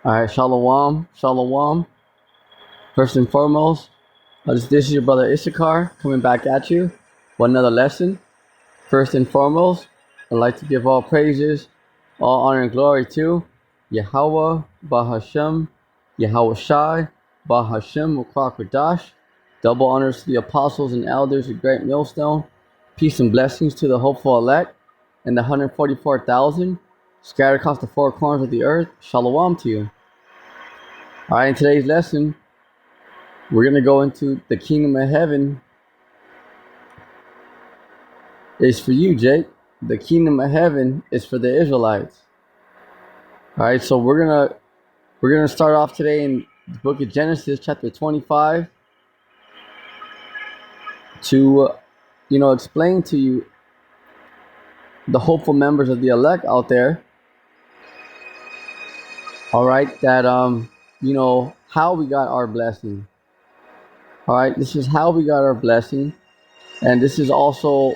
All right, shalom, shalom. First and foremost, this is your brother Issachar coming back at you with another lesson. First and foremost, I'd like to give all praises, all honor and glory to Yahweh, Bahashem, Yahweh Shai, Bahashem, Mukwakadash. Double honors to the apostles and elders of Great Millstone. Peace and blessings to the hopeful elect and the 144,000 scattered across the four corners of the earth. Shalom to you. All right, in today's lesson, we're going to go into the kingdom of heaven is for you, Jake. The kingdom of heaven is for the Israelites. All right, so we're gonna start off today in the book of Genesis, chapter 25, to explain to you, the hopeful members of the elect out there. All right, that how we got our blessing. All right, this is how we got our blessing, and this is also,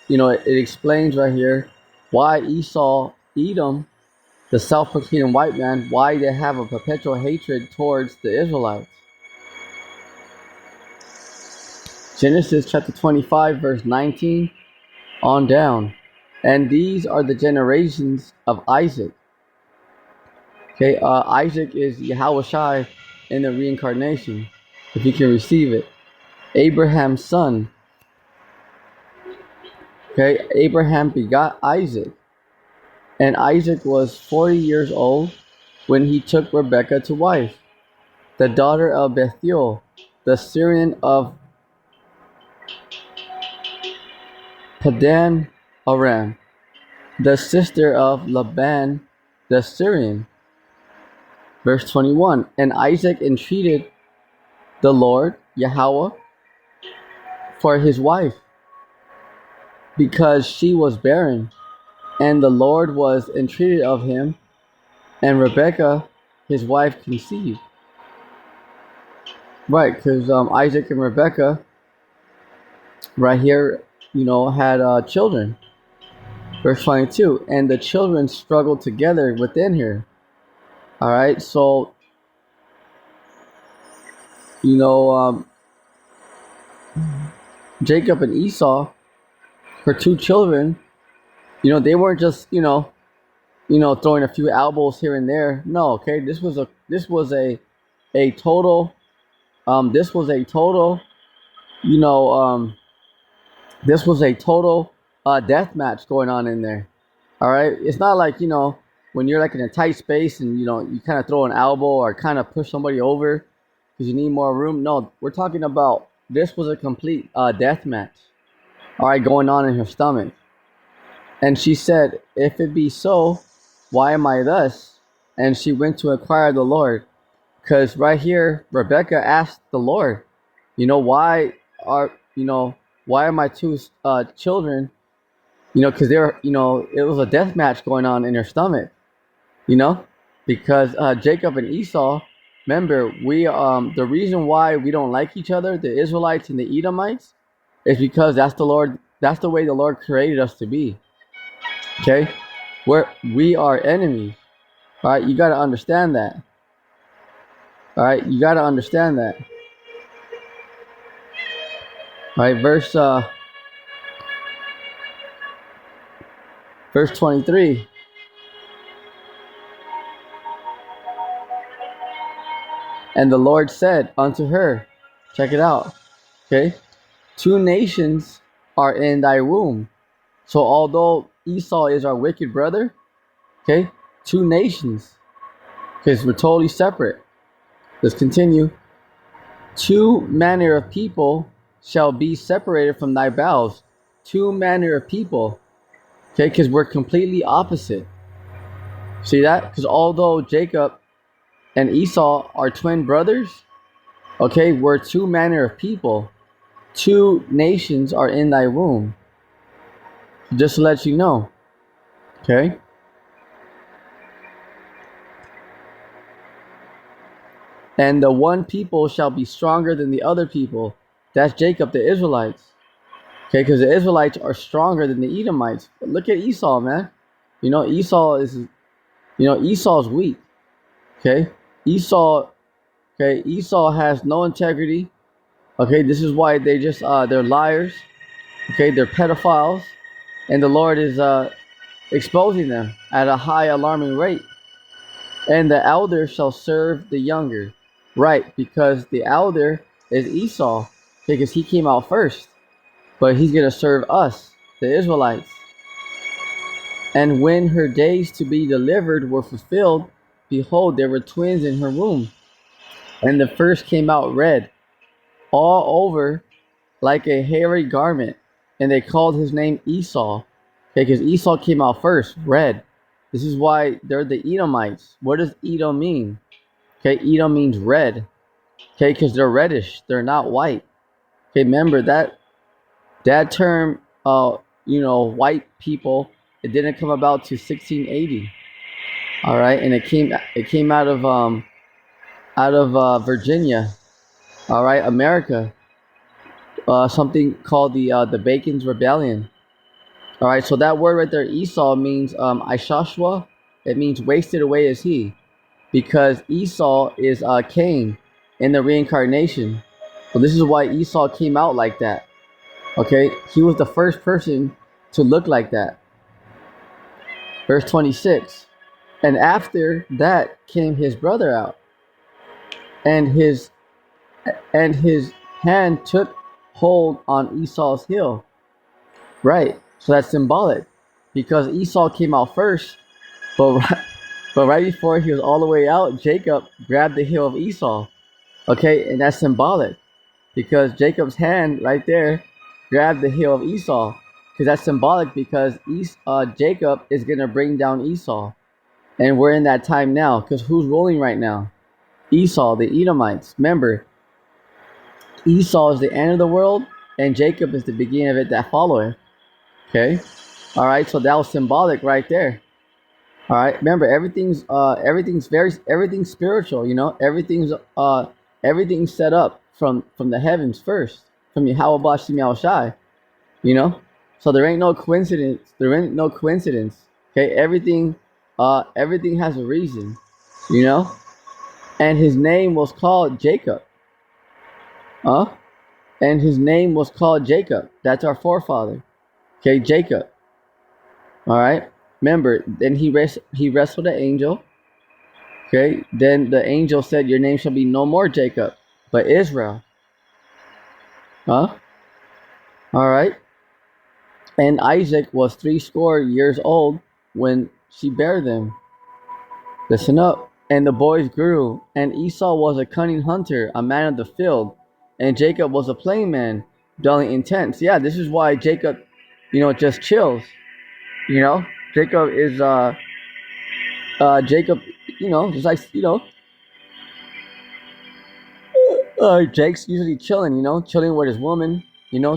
it explains right here why Esau, Edom, the self-proclaimed white man, why they have a perpetual hatred towards the Israelites. Genesis chapter 25, verse 19 on down. And these are the generations of Isaac. Okay, Isaac is Yahweh Shai in the reincarnation, if you can receive it. Abraham's son. Okay, Abraham begot Isaac. And Isaac was 40 years old when he took Rebekah to wife, the daughter of Bethuel, the Syrian of Padan Aram, the sister of Laban the Syrian. Verse 21, and Isaac entreated the Lord, Yahweh, for his wife, because she was barren, and the Lord was entreated of him, and Rebekah, his wife, conceived. Right, because Isaac and Rebekah, right here, had children. Verse 22, and the children struggled together within her. All right, so, Jacob and Esau, her two children, they weren't just, throwing a few elbows here and there. No, okay, this was a total, death match going on in there. All right, it's not like, when you're like in a tight space and you kind of throw an elbow or kind of push somebody over because you need more room. No, we're talking about this was a complete death match. All right, going on in her stomach. And she said, if it be so, why am I thus? And she went to inquire of the Lord. Because right here, Rebekah asked the Lord, why are my two children, because they're, it was a death match going on in her stomach, because Jacob and Esau, remember, the reason why we don't like each other, the Israelites and the Edomites, is because that's the way the Lord created us to be. Okay, we are enemies. All right, you got to understand that. All right, you got to understand that. All right, verse 23. And the Lord said unto her, check it out. Okay, 2 nations are in thy womb. So although Esau is our wicked brother, okay, 2 nations, because we're totally separate. Let's continue. 2 manner of people shall be separated from thy bowels. 2 manner of people, okay, because we're completely opposite. See that? Because although Jacob and Esau are twin brothers, okay, we're 2 manner of people. 2 nations are in thy womb. Just to let you know. Okay? And the one people shall be stronger than the other people. That's Jacob, the Israelites. Okay, because the Israelites are stronger than the Edomites. But look at Esau, man. Esau's weak. Okay, Esau. Okay, Esau has no integrity. Okay, this is why they're liars. Okay, they're pedophiles, and the Lord is exposing them at a high alarming rate. And the elder shall serve the younger. Right, because the elder is Esau, because he came out first. But he's going to serve us, the Israelites. And when her days to be delivered were fulfilled, behold, there were twins in her womb. And the first came out red, all over like a hairy garment. And they called his name Esau, because Esau came out first, red. This is why they're the Edomites. What does Edom mean? Okay, Edom means red. Okay, because they're reddish. They're not white. Okay, remember that term, white people, it didn't come about to 1680. All right, and it came out of Virginia. All right, America. Something called the Bacon's Rebellion. All right, so that word right there, Esau, means Ishashwa. It means wasted away is he, because Esau is Cain in the reincarnation. So this is why Esau came out like that. Okay, he was the first person to look like that. Verse 26. And after that came his brother out, and his hand took hold on Esau's heel. Right. So that's symbolic, because Esau came out first, but right before he was all the way out, Jacob grabbed the heel of Esau. Okay, and that's symbolic, because Jacob's hand right there grabbed the heel of Esau, because that's symbolic, because Jacob is gonna bring down Esau, and we're in that time now. Because who's ruling right now? Esau, the Edomites. Remember, Esau is the end of the world, and Jacob is the beginning of it that followeth. Okay, all right. So that was symbolic right there. All right. Remember, everything's spiritual. Everything's set up from the heavens first, from Yahweh Bashim Yahushai. So there ain't no coincidence. There ain't no coincidence. Okay, everything has a reason. You know, and his name was called Jacob. Huh? And his name was called Jacob. That's our forefather. Okay, Jacob. All right. Remember, then he wrestled the angel. Okay. Then the angel said, "Your name shall be no more Jacob, but Israel." Huh? All right. And Isaac was 80 years old when she bare them. Listen up. And the boys grew, and Esau was a cunning hunter, a man of the field, and Jacob was a plain man, dwelling in tents. Yeah, this is why Jacob, just chills. Jacob is Jacob, just like Jake's usually chilling, chilling with his woman,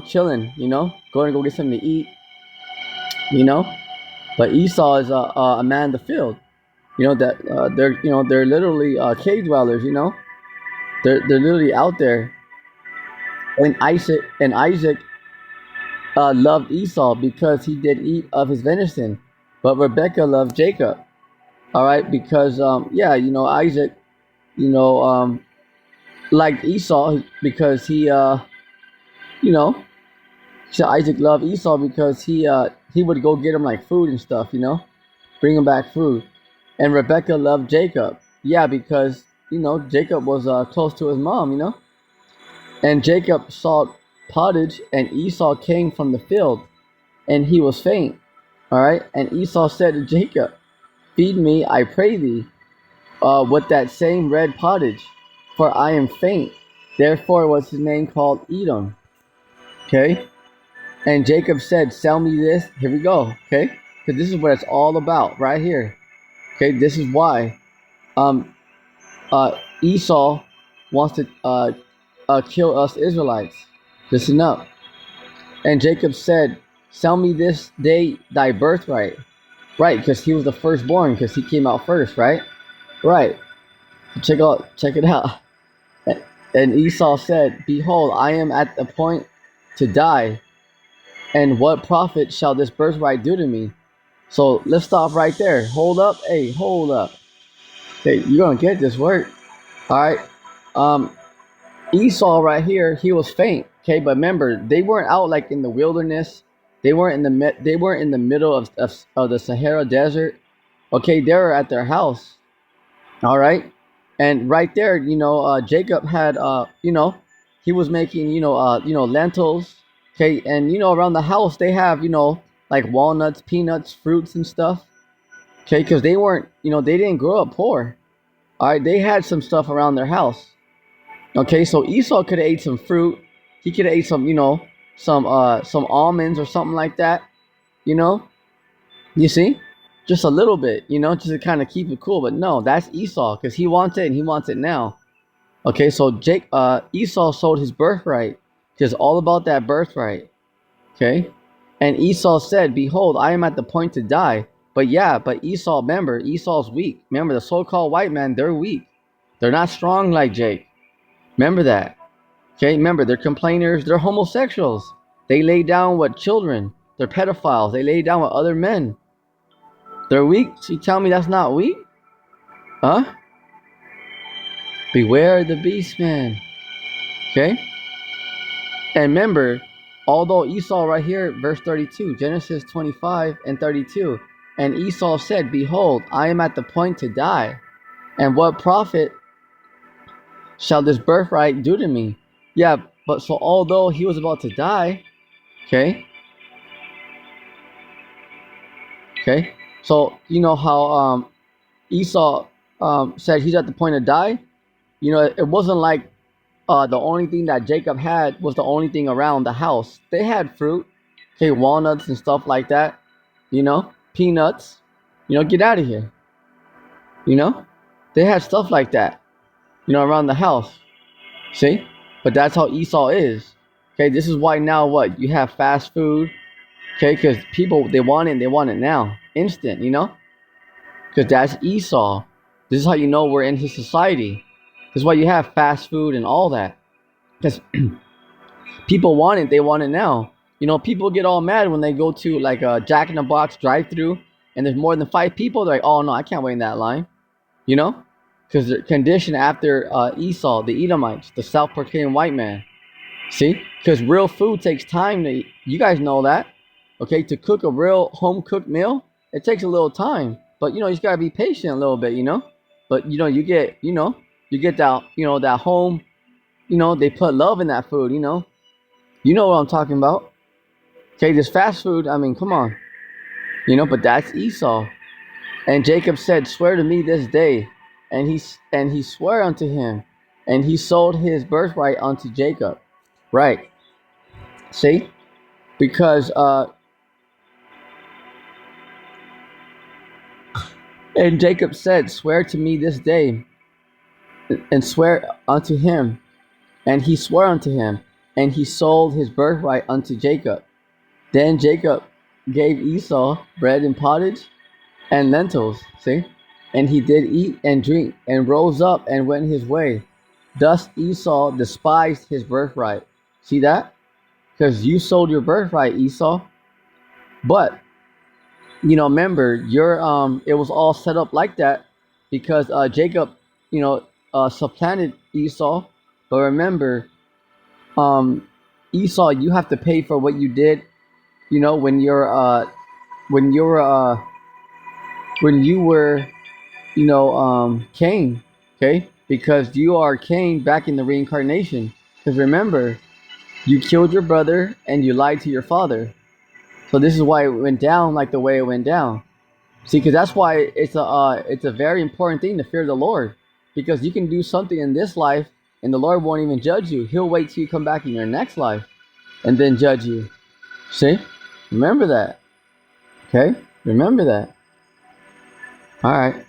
chilling, going to go get something to eat, you know. But Esau is a man of the field, that they're literally cave dwellers, they're literally out there. And Isaac loved Esau because he did eat of his venison, but Rebekah loved Jacob. All right, because Isaac, you know, um, liked Esau because you know, so Isaac loved Esau because he would go get him like food and stuff, bring him back food. And Rebecca loved Jacob, yeah, because Jacob was close to his mom, And Jacob sought pottage, and Esau came from the field, and he was faint. All right, and Esau said to Jacob, "Feed me, I pray thee, with that same red pottage, for I am faint." Therefore was his name called Edom. Okay, and Jacob said, "Sell me this." Here we go. Okay, because this is what it's all about right here. Okay, this is why um Esau wants to kill us Israelites. Listen up. And Jacob said, "Sell me this day thy birthright." Right, because he was the firstborn, because he came out first, right? Right. Check it out. And Esau said, "Behold, I am at the point to die, and what profit shall this birthright do to me?" So let's stop right there. Hold up. Hey, hold up. Okay, you're gonna get this word. All right. Um, Esau right here, he was faint. Okay, but remember, they weren't out like in the wilderness. They weren't in the they weren't in the middle of the Sahara Desert. Okay, they were at their house. All right, and right there, Jacob had, he was making, lentils. Okay, and around the house they have, like walnuts, peanuts, fruits, and stuff. Okay, because they weren't, they didn't grow up poor. All right, they had some stuff around their house. Okay, so Esau could have ate some fruit. He could have ate some, some almonds or something like that. You know, you see, just a little bit. Just to kind of keep it cool. But no, that's Esau because he wants it and he wants it now. Okay, so Esau sold his birthright. Just all about that birthright. Okay, and Esau said, "Behold, I am at the point to die." But yeah, but Esau, remember, Esau's weak. Remember, the so-called white man, they're weak. They're not strong like Jake. Remember that. Okay, remember, they're complainers, they're homosexuals. They lay down with children. They're pedophiles. They lay down with other men. They're weak. So you tell me that's not weak? Huh? Beware the beast, man. Okay? And remember, although Esau right here, verse 32, Genesis 25 and 32, and Esau said, "Behold, I am at the point to die. And what profit shall this birthright do to me?" Yeah, but so although he was about to die, okay, okay, so you know how Esau said he's at the point to die. It wasn't like the only thing that Jacob had was the only thing around the house. They had fruit, okay, walnuts and stuff like that. Peanuts. Get out of here. You know, they had stuff like that. Around the house. See, but that's how Esau is. Okay, this is why now what you have fast food. Okay, because people they want it now, instant. Because that's Esau. This is how you know we're in his society. This is why you have fast food and all that. Because people want it, they want it now. People get all mad when they go to like a Jack in the Box drive-through and there's more than 5 people. They're like, "Oh no, I can't wait in that line." You know, because they're conditioned after Esau, the Edomites, the self-proclaimed white man. See, because real food takes time to eat. You guys know that. Okay, to cook a real home cooked meal, it takes a little time. But you just gotta be patient a little bit. But you get that that home. They put love in that food. You know what I'm talking about. Okay, this fast food. I mean, come on. But that's Esau. And Jacob said, "Swear to me this day." And he swore unto him, and he sold his birthright unto Jacob. Right. See, because and Jacob said, "Swear to me this day," and swear unto him, and he swore unto him, and he sold his birthright unto Jacob. Then Jacob gave Esau bread and pottage and lentils. See, and he did eat and drink, and rose up and went his way. Thus Esau despised his birthright. See that? Because you sold your birthright, Esau. But remember, your it was all set up like that because Jacob, supplanted Esau. But remember, um, Esau, you have to pay for what you did. When when you're when you were Cain, okay, because you are Cain back in the reincarnation. Because remember, you killed your brother and you lied to your father. So this is why it went down like the way it went down. See, because that's why it's a very important thing to fear the Lord, because you can do something in this life and the Lord won't even judge you. He'll wait till you come back in your next life and then judge you. See, remember that. Okay, remember that. All right.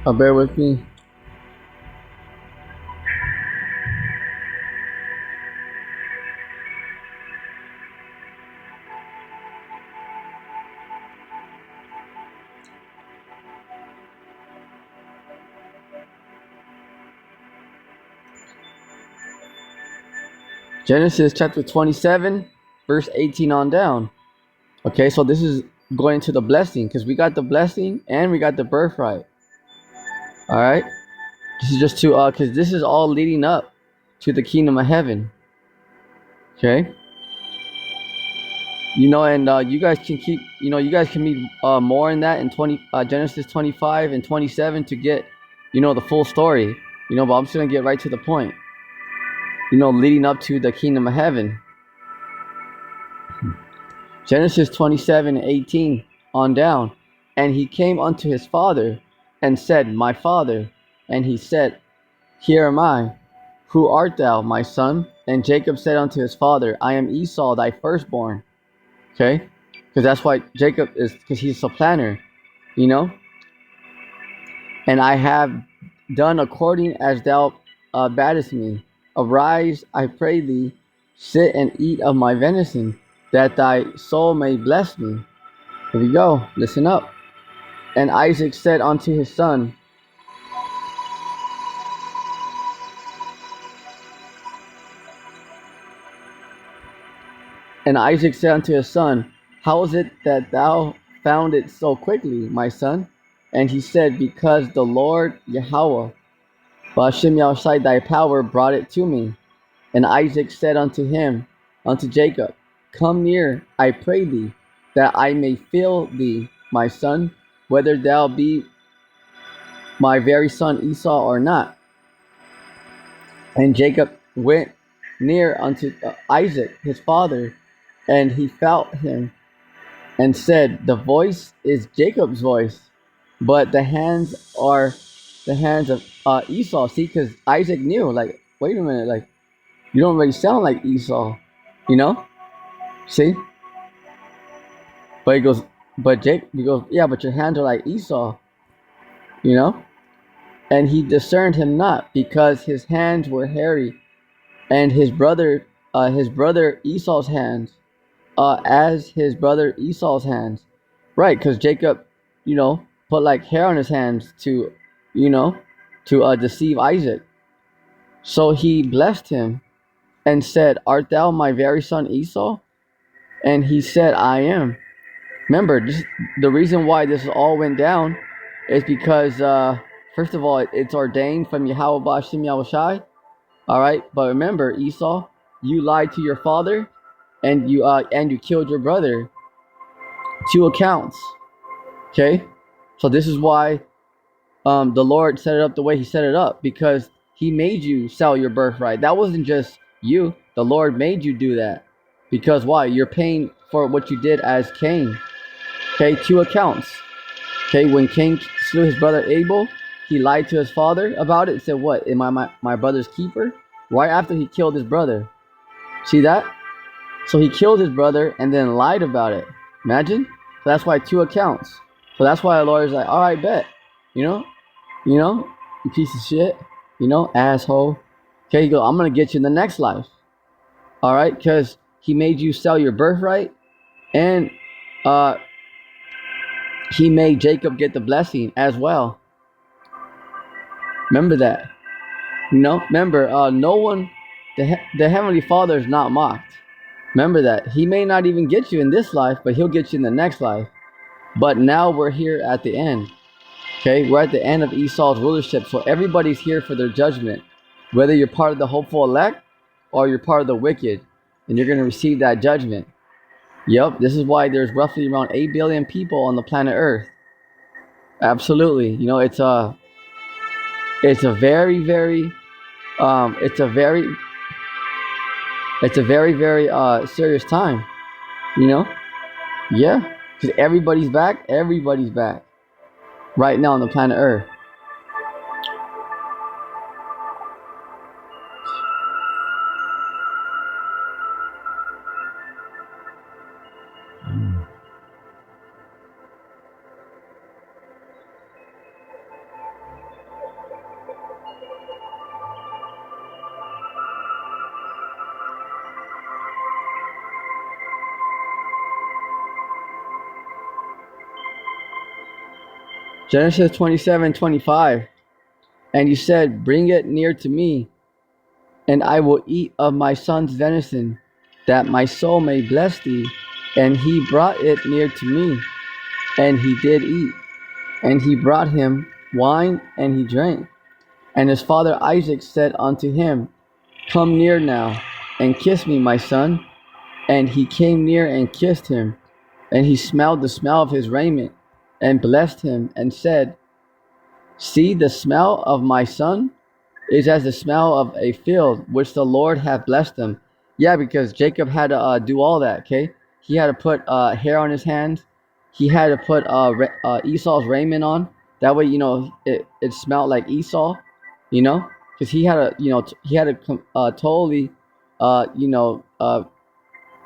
Bear with me. Genesis chapter 27, verse 18 on down. Okay, so this is going to the blessing because we got the blessing and we got the birthright. All right, this is just to because this is all leading up to the kingdom of heaven. Okay, and you guys can keep, you guys can read more in that in Genesis 25 and 27 to get, the full story. But I'm just gonna get right to the point. Leading up to the kingdom of heaven. Genesis 27:18 on down. And he came unto his father and said, My father. And he said, Here am I. Who art thou, my son? And Jacob said unto his father, I am Esau, thy firstborn. Okay? Because that's why Jacob is, because he's a supplanter, you know? And I have done according as thou badest me. Arise, I pray thee, sit and eat of my venison, that thy soul may bless me. Here we go. Listen up. And Isaac said unto his son, How is it that thou found it so quickly, my son? And he said, Because the Lord Yahweh, Ba'ashem Yahushai, thy power, brought it to me. And Isaac said unto Jacob, Come near, I pray thee, that I may feel thee, my son, whether thou be my very son Esau or not. And Jacob went near unto Isaac his father, and he felt him, and said, The voice is Jacob's voice, but the hands are the hands of Esau. See, because Isaac knew, like, wait a minute, like, you don't really sound like Esau, you know? See? But he goes, he goes, yeah, but your hands are like Esau, you know? And he discerned him not, because his hands were hairy, and his brother Esau's hands, as his brother Esau's hands. Right, because Jacob, put like hair on his hands to, you know, to deceive Isaac. So he blessed him and said, Art thou my very son Esau? And he said, I am. Remember, the reason why this all went down is because, first of all, it's ordained from Yahweh Ba'ashem Yahushai. All right, but remember, Esau, you lied to your father, and you killed your brother. 2 accounts. Okay, so this is why the Lord set it up the way He set it up, because He made you sell your birthright. That wasn't just you. The Lord made you do that. Because why? You're paying for what you did as Cain. Okay, 2 accounts. Okay, when Cain slew his brother Abel, he lied to his father about it and said, What? Am I my brother's keeper? Right after he killed his brother. See that? So he killed his brother and then lied about it. Imagine? So that's why 2 accounts. So that's why the lawyer's like, all right, bet. You know, you piece of shit, asshole. Okay, you go, I'm gonna get you in the next life. All right, because he made you sell your birthright, and he made Jacob get the blessing as well. Remember that. Remember, no one, the Heavenly Father is not mocked. Remember that. He may not even get you in this life, but he'll get you in the next life. But now we're here at the end. Okay, we're at the end of Esau's rulership, so everybody's here for their judgment. Whether you're part of the hopeful elect or you're part of the wicked, and you're going to receive that judgment. Yep, this is why there's roughly around 8 billion people on the planet Earth. Absolutely. It's a very, very, it's a very, very serious time. You know? Yeah, because everybody's back. Everybody's back right now on the planet Earth. Genesis 27:25. And he said, bring it near to me, and I will eat of my son's venison, that my soul may bless thee. And he brought it near to me, and he did eat. And he brought him wine, and he drank. And his father Isaac said unto him, come near now, and kiss me, my son. And he came near and kissed him. And he smelled the smell of his raiment, and blessed him, and said, see, the smell of my son is as the smell of a field which the Lord hath blessed them. Yeah, because Jacob had to do all that, okay? He had to put hair on his hands. He had to put Esau's raiment on. That way, it smelled like Esau, because he had to, he had to totally,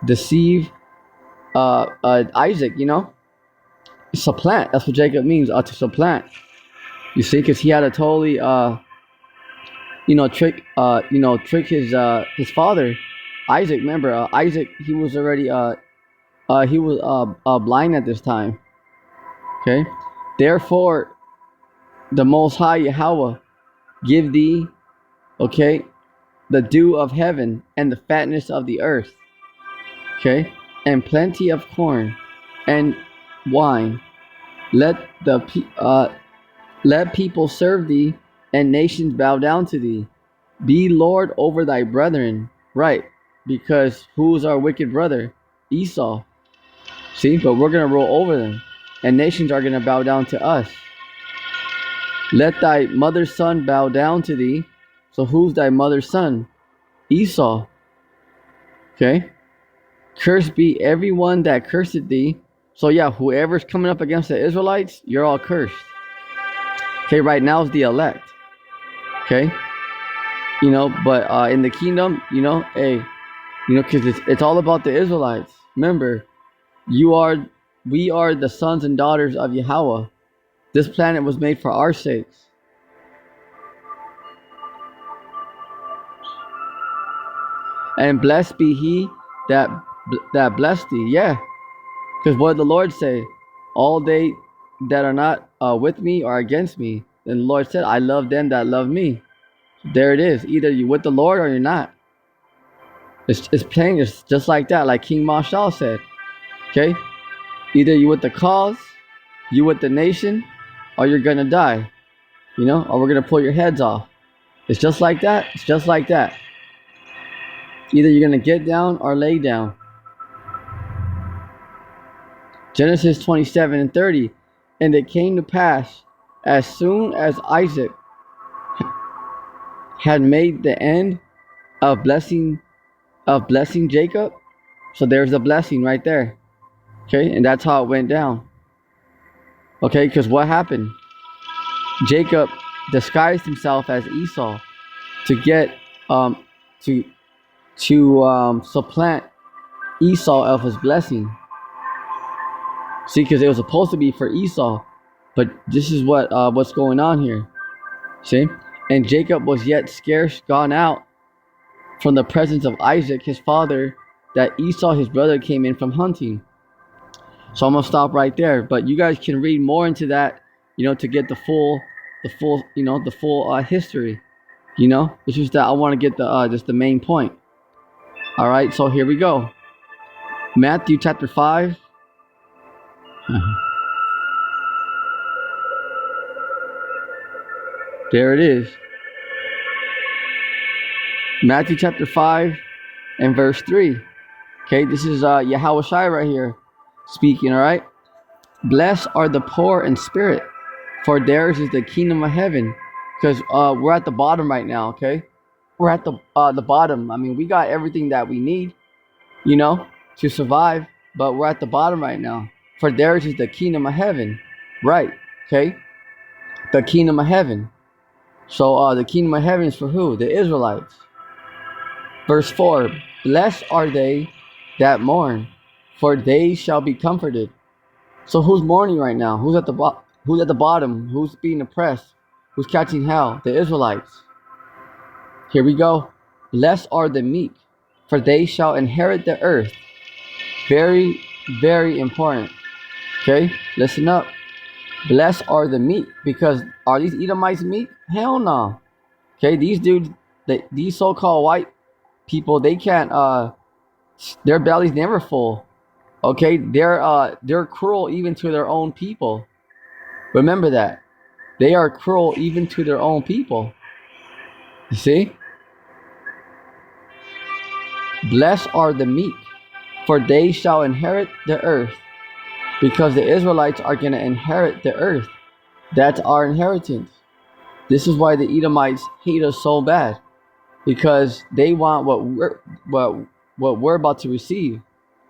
deceive Isaac, supplant. That's what Jacob means, to supplant. You see, because he had to totally, trick his father, Isaac. Remember, Isaac, he was already, blind at this time. Okay, therefore, the Most High Yahweh give thee, okay, the dew of heaven and the fatness of the earth, okay, and plenty of corn and wine. Let let people serve thee, and nations bow down to thee. Be Lord over thy brethren. Right. Because who's our wicked brother? Esau. See, but we're going to rule over them. And nations are going to bow down to us. Let thy mother's son bow down to thee. So who's thy mother's son? Esau. Okay. Cursed be everyone that curseth thee. So yeah, whoever's coming up against the Israelites, you're all cursed. Okay, right now is the elect. Okay. But in the kingdom, hey, because it's all about the Israelites. Remember, we are the sons and daughters of Yahweh. This planet was made for our sakes. And blessed be he that blessed thee. Yeah, because what did the Lord say? All they that are not with me are against me. And the Lord said, I love them that love me. There it is. Either you're with the Lord or you're not. It's plain. It's just like that. Like King Marshall said. Okay? Either you with the cause, you with the nation, or you're gonna die. Or we're gonna pull your heads off. It's just like that. It's just like that. Either you're gonna get down or lay down. Genesis 27:30. And it came to pass, as soon as Isaac had made the end of blessing Jacob. So there's a blessing right there. Okay, and that's how it went down. Okay, because what happened? Jacob disguised himself as Esau to get to supplant Esau of his blessing. See, because it was supposed to be for Esau, but this is what's going on here. See, and Jacob was yet scarce gone out from the presence of Isaac his father, that Esau his brother came in from hunting. So I'm gonna stop right there. But you guys can read more into that, to get the full history. It's just that I want to get just the main point. All right, so here we go. Matthew chapter 5. There it is. Matthew chapter 5 and verse 3. Okay, this is Yahweh Shai right here speaking, all right? Blessed are the poor in spirit, for theirs is the kingdom of heaven. Because we're at the bottom right now, okay? We're at the bottom. I mean, we got everything that we need, to survive, but we're at the bottom right now. For theirs is the kingdom of heaven. Right, okay? The kingdom of heaven. So the kingdom of heaven is for who? The Israelites. Verse 4. Blessed are they that mourn, for they shall be comforted. So who's mourning right now? Who's at the bottom? Who's being oppressed? Who's catching hell? The Israelites. Here we go. Blessed are the meek, for they shall inherit the earth. Very, very important. Okay, listen up. Blessed are the meek, because are these Edomites meek? Hell no. Okay, these dudes, these so-called white people, they can't. Their belly's never full. Okay, they're cruel even to their own people. Remember that. They are cruel even to their own people. You see? Blessed are the meek, for they shall inherit the earth. Because the Israelites are going to inherit the earth. That's our inheritance. This is why the Edomites hate us so bad. Because they want what we're about to receive.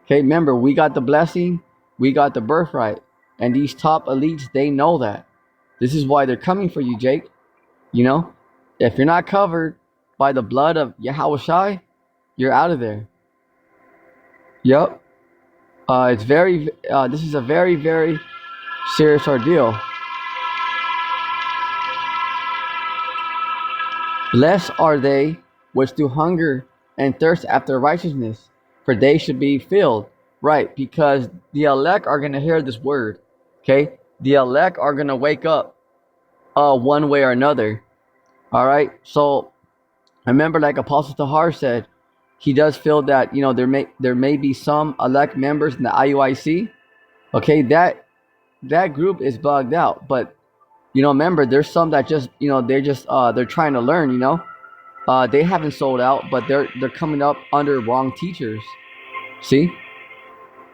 Okay, remember, we got the blessing, we got the birthright. And these top elites, they know that. This is why they're coming for you, Jake. You know, if you're not covered by the blood of Yahweh Shai, you're out of there. Yep. This is a very, very serious ordeal. Blessed are they which do hunger and thirst after righteousness, for they should be filled. Right, because the elect are going to hear this word. Okay, the elect are going to wake up one way or another. All right, so remember, like Apostle Tahar said, he does feel that there may be some elect members in the IUIC. Okay, that group is bugged out, but remember, there's some that just they're trying to learn. They haven't sold out, but they're coming up under wrong teachers. See,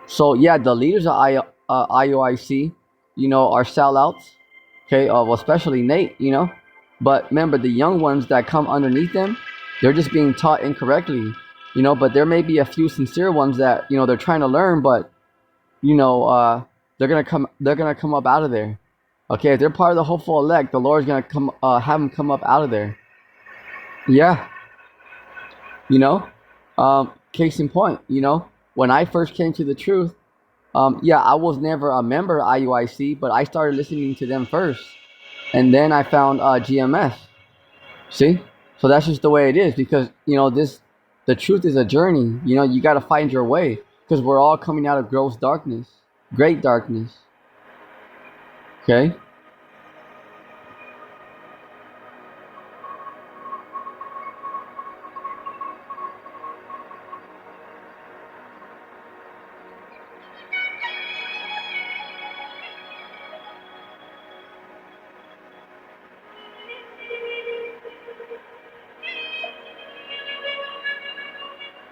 so yeah, the leaders of IUIC, are sellouts. Okay, well, especially Nate, but remember, the young ones that come underneath them, they're just being taught incorrectly. But there may be a few sincere ones that they're trying to learn, but they're gonna come up out of there. Okay, if they're part of the hopeful elect, the Lord's gonna have them come up out of there. Yeah, you know. Case in point, when I first came to the truth, yeah, I was never a member of IUIC, but I started listening to them first, and then I found GMS. See, so that's just the way it is, because the truth is a journey. You got to find your way, because we're all coming out of gross darkness, great darkness. Okay.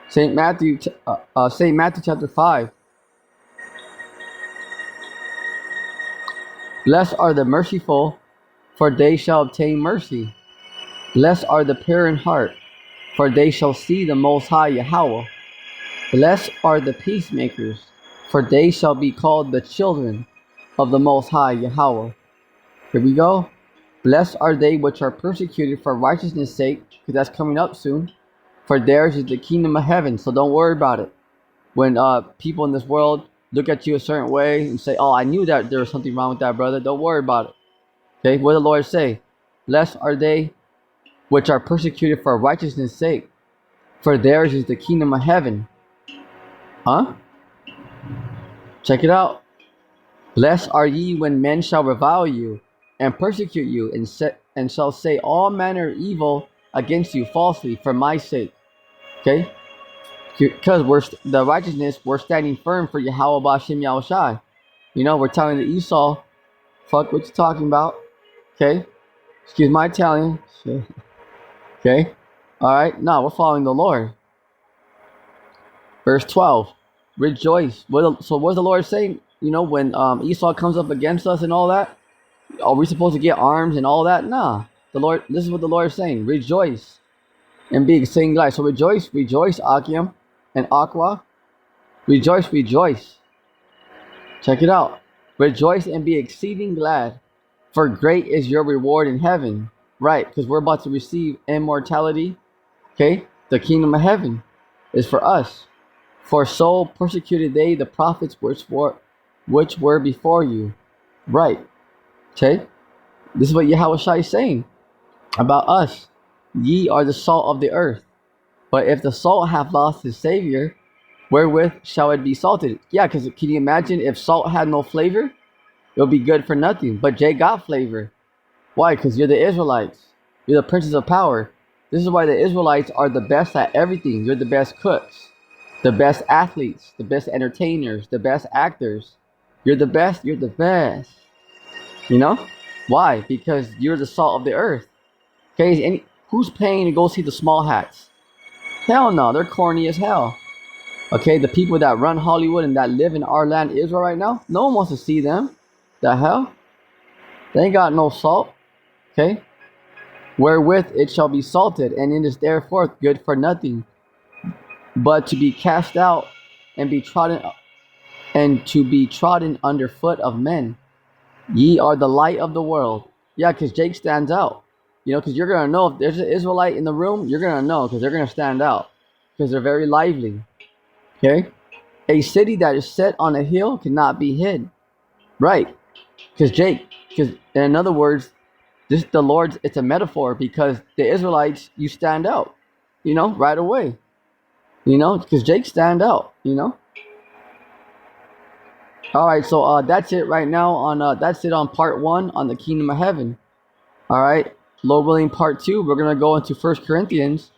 Saint Matthew chapter 5. Blessed are the merciful, for they shall obtain mercy. Blessed are the pure in heart, for they shall see the Most High Yahweh. Blessed are the peacemakers, for they shall be called the children of the Most High Yahweh. Here we go. Blessed are they which are persecuted for righteousness' sake, because that's coming up soon. For theirs is the kingdom of heaven. So don't worry about it. When people in this world look at you a certain way and say, "Oh, I knew that there was something wrong with that brother," don't worry about it. Okay, what did the Lord say? Blessed are they which are persecuted for righteousness' sake, for theirs is the kingdom of heaven. Huh? Check it out. Blessed are ye when men shall revile you and persecute you, and shall say all manner of evil against you falsely for my sake. Okay? Because the righteousness, we're standing firm for Yahweh Bashim Yahushai. We're telling the Esau, fuck what you're talking about. Okay? Excuse my Italian. Okay? Alright? No, we're following the Lord. Verse 12. Rejoice. So what's the Lord saying? When Esau comes up against us and all that, are we supposed to get arms and all that? Nah. This is what the Lord is saying. Rejoice and be exceeding glad. So rejoice, Akim and Aqua. Rejoice, rejoice. Check it out. Rejoice and be exceeding glad, for great is your reward in heaven. Right, because we're about to receive immortality. Okay, the kingdom of heaven is for us. For so persecuted they the prophets which were before you. Right. Okay, this is what Yahweh Shai is saying about us. Ye are the salt of the earth. But if the salt have lost his savior, wherewith shall it be salted? Yeah, because can you imagine if salt had no flavor? It'll be good for nothing. But Jake got flavor. Why? Because you're the Israelites. You're the princes of power. This is why the Israelites are the best at everything. You're the best cooks, the best athletes, the best entertainers, the best actors. You're the best. You're the best. You know? Why? Because you're the salt of the earth. Okay? Who's paying to go see the small hats? Hell no. They're corny as hell. Okay? The people that run Hollywood and that live in our land, Israel, right now, no one wants to see them. The hell? They ain't got no salt. Okay? Wherewith it shall be salted, and it is therefore good for nothing, but to be cast out and be trodden and to be trodden under foot of men. Ye are the light of the world. Yeah, because Jake stands out. You know, because you're gonna know if there's an Israelite in the room, you're gonna know because they're gonna stand out because they're very lively. Okay, a city that is set on a hill cannot be hid. Right, because in other words, this the Lord's. It's a metaphor because the Israelites, you stand out. You know, right away. You know, because Jake stand out. You know. All right, so that's it right now on that's it on part 1 on the kingdom of heaven. All right, Lord willing, part 2 we're gonna go into First Corinthians.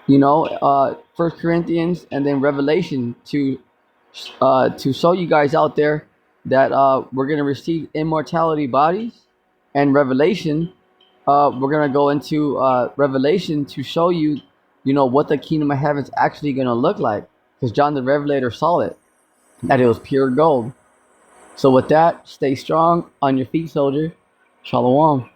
You know, First Corinthians and then Revelation to show you guys out there that we're gonna receive immortality bodies, and Revelation. We're gonna go into Revelation to show you, you know, what the kingdom of heaven is actually gonna look like, because John the Revelator saw it, that it was pure gold. So with that, stay strong on your feet, soldier. Shalom.